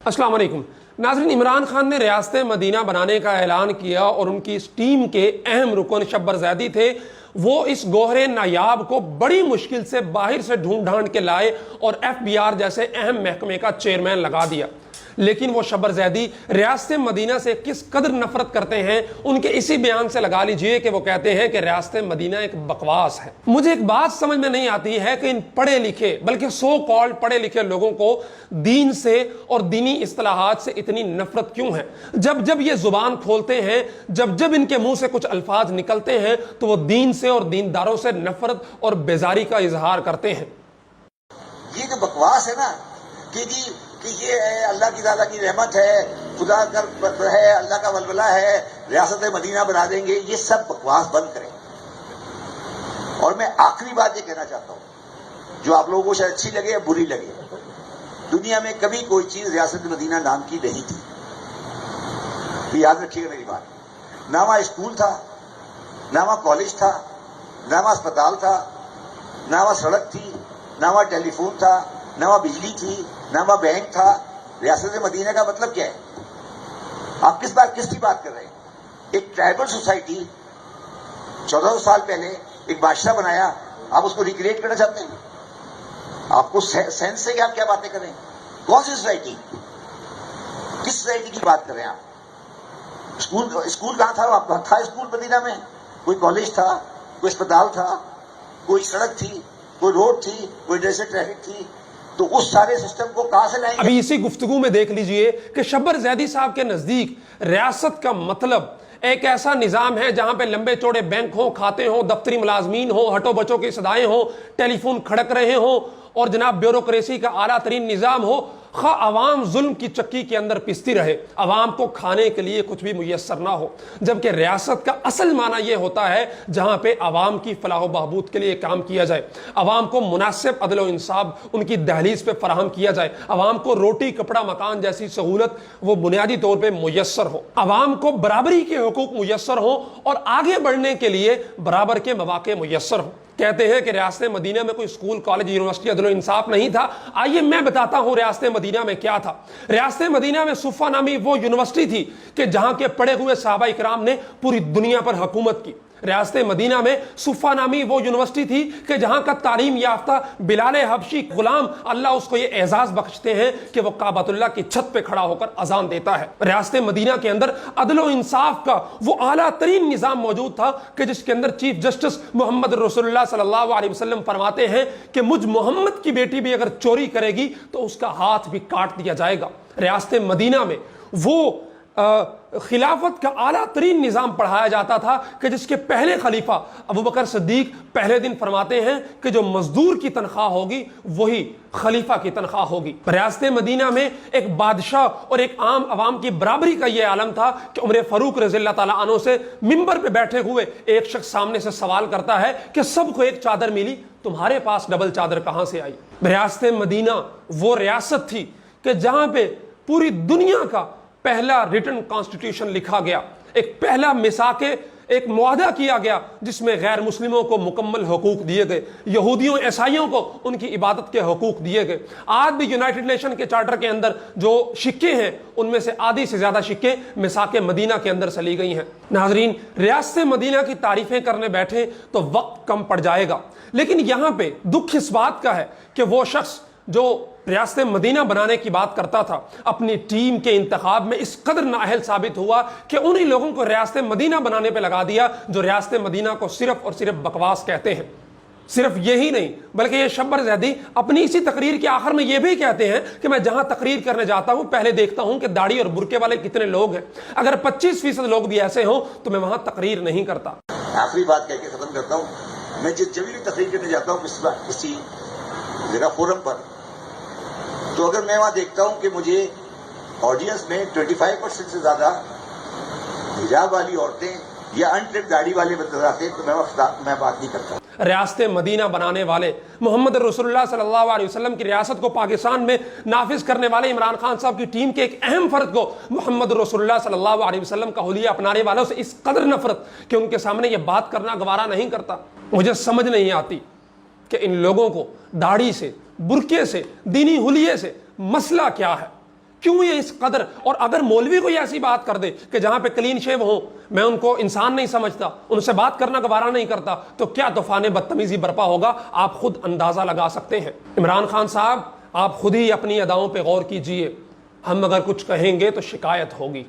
अस्सलाम वालेकुम नाज़रीन, इमरान खान ने रियासत मदीना बनाने का ऐलान किया और उनकी इस टीम के अहम रुकन शब्बर ज़ैदी थे। वो इस गोहरे नायाब को बड़ी मुश्किल से बाहर से ढूंढ ढांड के लाए और FBR जैसे अहम महकमे का चेयरमैन लगा दिया। लेकिन वो शब्बर ज़ैदी रियासत मदीना से किस कदर नफरत करते हैं, उनके इसी बयान से लगा लीजिए कि वो कहते हैं कि रियासत मदीना एक बकवास है। मुझे एक बात समझ में नहीं आती है कि इन पढ़े लिखे बल्कि सो कॉल्ड पढ़े लिखे लोगों को दीन से और दीनी इस्तिलाहात से इतनी नफरत क्यों है। जब जब ये जुबान खोलते हैं, जब जब इनके मुंह से कुछ अल्फाज निकलते हैं, तो वो दीन से और दीनदारों से नफरत और बेजारी का इजहार करते हैं। ये जो बकवास है ना कि ये अल्लाह की ताला की रहमत है, खुदा कर है, अल्लाह का वलवला है, रियासत मदीना बना देंगे, ये सब बकवास बंद करें। और मैं आखिरी बात ये कहना चाहता हूं, जो आप लोगों को शायद अच्छी लगे या बुरी लगे, दुनिया में कभी कोई चीज रियासत मदीना नाम की नहीं थी। तो याद रखिएगा मेरी बात। ना वहां स्कूल था, ना वहां कॉलेज था, ना वहां अस्पताल था, ना वहां सड़क थी, ना वहां टेलीफोन था, ना वहां बिजली थी, ना वहां बैंक था। रियासत मदीना का मतलब क्या है? आप किसकी बात कर रहे हैं? एक ट्राइबल सोसाइटी 1400 साल पहले एक बादशाह बनाया, आप उसको रिक्रिएट करना चाहते हैं? आपको सेंस है कि आप क्या बातें कर रहे हैं? कौन सी सोसाइटी, किस सोसाइटी की बात कर रहे हैं आप? स्कूल कहां था? आपका था स्कूल मदीना में? कोई कॉलेज था, कोई अस्पताल था, कोई सड़क थी, कोई रोड थी, कोई जैसे ट्रैफिक थी? तो उस सारे सिस्टम को कहां से लाएंगे? अभी इसी गुफ्तगू में देख लीजिए कि शब्बर ज़ैदी साहब के नजदीक रियासत का मतलब एक ऐसा निज़ाम है जहां पे लंबे चौड़े बैंक हो, खाते हो, दफ्तरी मुलाजमीन हो, हटो बचो की सदाएं हो, टेलीफोन खड़क रहे हो और जनाब ब्यूरोक्रेसी का आला तरीन निज़ाम हो। खा अवाम जुल्म की चक्की के अंदर पिसती रहे, अवाम को खाने के लिए कुछ भी मुयस्सर ना हो। जबकि रियासत का असल माना यह होता है जहां पे अवाम की फलाह बहबूद के लिए काम किया जाए, अवाम को मुनासिब अदल व इंसाफ उनकी दहलीज पे फराहम किया जाए, अवाम को रोटी कपड़ा मकान जैसी सहूलत वो बुनियादी तौर पर मुयस्सर हो, अवाम को बराबरी के हुकूक मुयस्सर हो और आगे बढ़ने के लिए बराबर के मौके मुयस्सर हो। कहते हैं कि रियासत मदीना में कोई स्कूल कॉलेज यूनिवर्सिटी अदल इंसाफ नहीं था। आइए मैं बताता हूं रियासत मदीना में क्या था। रियासत मदीना में सुफ़ा नामी वो यूनिवर्सिटी थी कि जहां के पढ़े हुए सहाबा इकराम ने पूरी दुनिया पर हुकूमत की। रियासत मदीना में सुफ़ा नामी वो यूनिवर्सिटी थी कि जहां का तालीम याफ्ता बिलाल हबशी गुलाम, अल्लाह उसको ये एजाज बख्शते हैं कि वो काबतुल्लाह की छत पे खड़ा होकर अजान देता है। रियासत मदीना के अंदर अदल व इंसाफ का वो आला तरीन निज़ाम मौजूद था कि जिसके अंदर चीफ जस्टिस मोहम्मद रसूलुल्लाह सल्लल्लाहु अलैहि वसल्लम फरमाते हैं कि मुझ मोहम्मद की बेटी भी अगर चोरी करेगी तो उसका हाथ भी काट दिया जाएगा। रियासत मदीना में वो खिलाफत का आला तरीन निज़ाम पढ़ाया जाता था कि जिसके पहले खलीफा अबू बकर सिद्दीक पहले दिन फरमाते हैं कि जो मजदूर की तनख्वाह होगी वही खलीफा की तनख्वाह होगी। रियासत मदीना में एक बादशाह और एक आम आवाम की बराबरी का यह आलम था कि उमर फारूक रज़ियल्लाहु ताला अन्हु से मिंबर पे बैठे हुए एक शख्स सामने से सवाल करता है कि सबको एक चादर मिली, तुम्हारे पास डबल चादर कहां से आई? रियासत मदीना वो रियासत थी कि जहां पे पूरी दुनिया का पहला रिटन कॉन्स्टिट्यूशन लिखा गया, एक पहला मिसाके एक मुआहदा किया गया जिसमें गैर मुस्लिमों को मुकम्मल हुकूक दिए गए, यहूदियों ईसाइयों को उनकी इबादत के हुकूक दिए गए। आज भी यूनाइटेड नेशन के चार्टर के अंदर जो शिक्के हैं उनमें से आधी से ज्यादा शिक्के मिसाके मदीना के अंदर से ली गई हैं। नाजरीन, रियासत मदीना की तारीफें करने बैठे तो वक्त कम पड़ जाएगा, लेकिन यहां पे दुख इस बात का है कि वो शख्स जो रियासत मदीना बनाने की बात करता था अपनी टीम के इंतखाब में इस कदर नाअहल साबित हुआ कि उन्हीं लोगों को रियासत मदीना बनाने पे लगा दिया जो रियासत मदीना को सिर्फ और सिर्फ बकवास कहते हैं। सिर्फ यही नहीं बल्कि ये शब्बर ज़ैदी अपनी इसी तकरीर के आखिर में ये भी कहते हैं कि मैं जहां तकरीर करने जाता हूं पहले देखता हूं कि दाढ़ी और बुरके वाले कितने लोग हैं, अगर 25% लोग भी ऐसे हों तो मैं वहां तकरीर नहीं करता। आखिरी बात कह के खत्म करता हूं। मैं जब भी तकरीर करने जाता हूं किसी जगह फोरम पर, तो अगर मैं वहां देखता हूं कि मुझे ऑडियंस में 25% से ज्यादा हिजाब वाली औरतें या अनट्रिप दाढ़ी वाले नजर आते हैं तो मैं बात नहीं करता। रियासत मदीना बनाने वाले मोहम्मद रसूलुल्लाह सल्लल्लाहु अलैहि वसल्लम की रियासत को पाकिस्तान में नाफिज करने वाले इमरान खान साहब की टीम के एक अहम फर्द को मोहम्मद रसूलुल्लाह सल्लल्लाहु अलैहि वसल्लम का हुलिया अपनाने वालों से इस कदर नफरत कि उनके सामने यह बात करना गवारा नहीं करता। मुझे समझ नहीं आती कि इन लोगों को दाढ़ी से, बुरके से, दीनी हुलिये से मसला क्या है। کیوں یہ اس قدر؟ اور اگر مولوی کوئی ایسی بات کر دے کہ جہاں پہ کلین شیو ہو، میں ان کو انسان نہیں سمجھتا، ان سے بات کرنا گوارا نہیں کرتا، تو کیا طوفان بدتمیزی برپا ہوگا، آپ خود اندازہ لگا سکتے ہیں۔ عمران خان صاحب، آپ خود ہی اپنی اداؤں پہ غور کیجئے، ہم اگر کچھ کہیں گے تو شکایت ہوگی۔